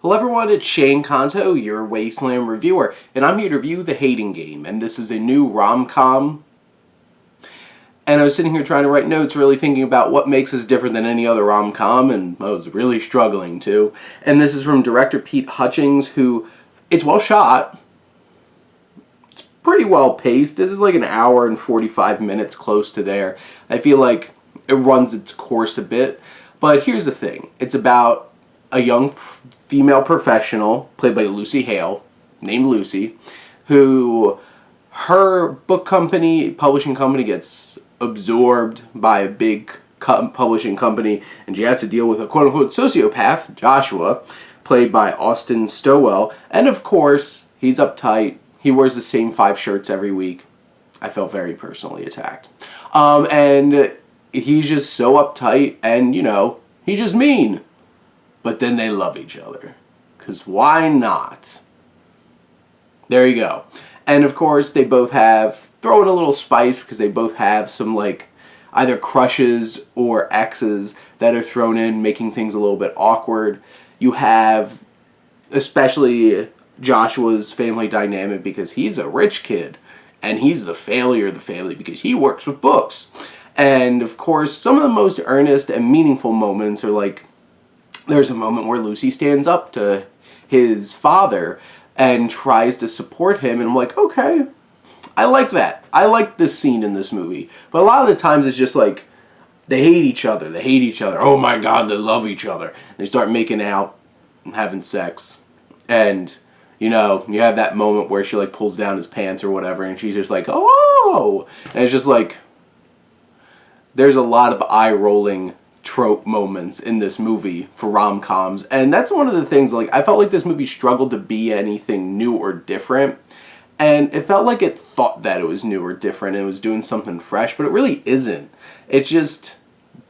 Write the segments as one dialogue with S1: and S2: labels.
S1: Hello everyone, it's Shane Kanto, your Wasteland reviewer, and I'm here to review The Hating Game, and this is a new rom-com. And I was sitting here trying to write notes, really thinking about what makes this different than any other rom-com, and I was really struggling to. And this is from director Pete Hutchings, who, it's well shot, it's pretty well paced. This is like an hour and 45 minutes, close to there. I feel like it runs its course a bit, but here's the thing. It's about a young female professional, played by Lucy Hale, named Lucy, who her book company, publishing company, gets absorbed by a big publishing company, and she has to deal with a quote-unquote sociopath, Joshua, played by Austin Stowell, and of course, he's uptight. He wears the same 5 shirts every week. I felt very personally attacked. And he's just so uptight, and, you know, he's just mean. But then they love each other. Because why not? There you go. And of course, they both have, throw in a little spice, because they both have some, like, either crushes or exes that are thrown in, making things a little bit awkward. You have, especially Joshua's family dynamic, because he's a rich kid. And he's the failure of the family, because he works with books. And of course, some of the most earnest and meaningful moments are like, there's a moment where Lucy stands up to his father and tries to support him, and I'm like, okay, I like that. I like this scene in this movie. But a lot of the times it's just like, they hate each other. They hate each other. Oh my God, they love each other. They start making out and having sex. And, you know, you have that moment where she, like, pulls down his pants or whatever, and she's just like, oh! And it's just like, there's a lot of eye-rolling trope moments in this movie for rom-coms, and that's one of the things, like, I felt like this movie struggled to be anything new or different, and it felt like it thought that it was new or different and it was doing something fresh, but it really isn't. It's just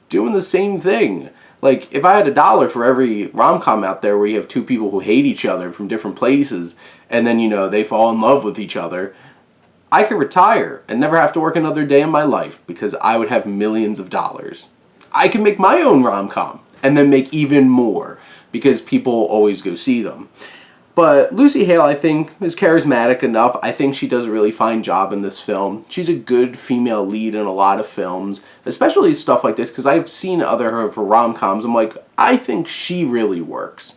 S1: doing the same thing. Like, if I had $1 for every rom-com out there where you have 2 people who hate each other from different places, and then, you know, they fall in love with each other, I could retire and never have to work another day in my life because I would have millions of dollars. I can make my own rom-com and then make even more because people always go see them. But Lucy Hale, I think, is charismatic enough. I think she does a really fine job in this film. She's a good female lead in a lot of films, especially stuff like this, because I've seen other her for rom-coms. I'm like, I think she really works.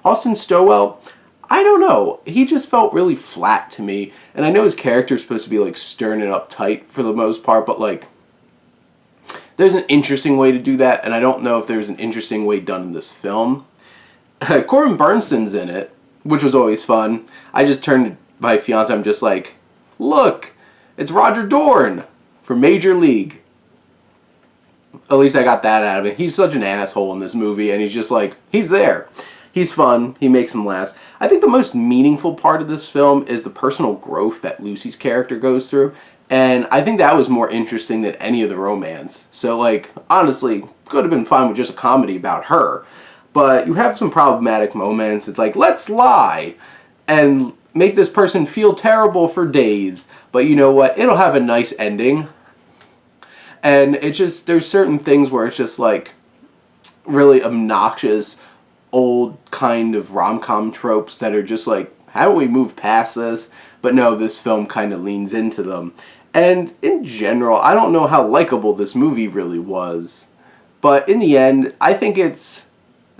S1: Austin Stowell, I don't know. He just felt really flat to me. And I know his character is supposed to be, like, stern and uptight for the most part, but, like, there's an interesting way to do that, and I don't know if there's an interesting way done in this film. Corbin Bernsen's in it, which was always fun. I just turned to my fiance, I'm just like, look, it's Roger Dorn from Major League. At least I got that out of it. He's such an asshole in this movie, and he's just like, he's there. He's fun. He makes him laugh. I think the most meaningful part of this film is the personal growth that Lucy's character goes through. And I think that was more interesting than any of the romance. So, like, honestly, could have been fine with just a comedy about her. But you have some problematic moments. It's like, let's lie and make this person feel terrible for days. But you know what? It'll have a nice ending. And it just, there's certain things where it's just like really obnoxious, old kind of rom-com tropes that are just like, haven't we moved past this? But no, this film kind of leans into them. And in general, I don't know how likable this movie really was. But in the end, I think it's,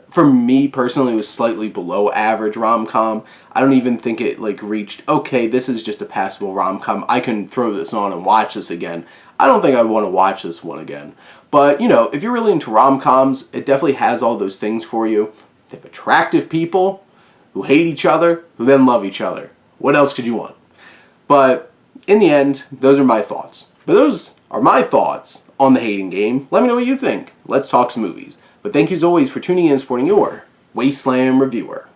S1: for me personally, it was slightly below average rom-com. I don't even think it, like, reached, okay, this is just a passable rom-com. I can throw this on and watch this again. I don't think I'd want to watch this one again. But, you know, if you're really into rom-coms, it definitely has all those things for you. They have attractive people who hate each other, who then love each other. What else could you want? But in the end, those are my thoughts. But those are my thoughts on The Hating Game. Let me know what you think. Let's talk some movies. But thank you as always for tuning in and supporting your Wasteland reviewer.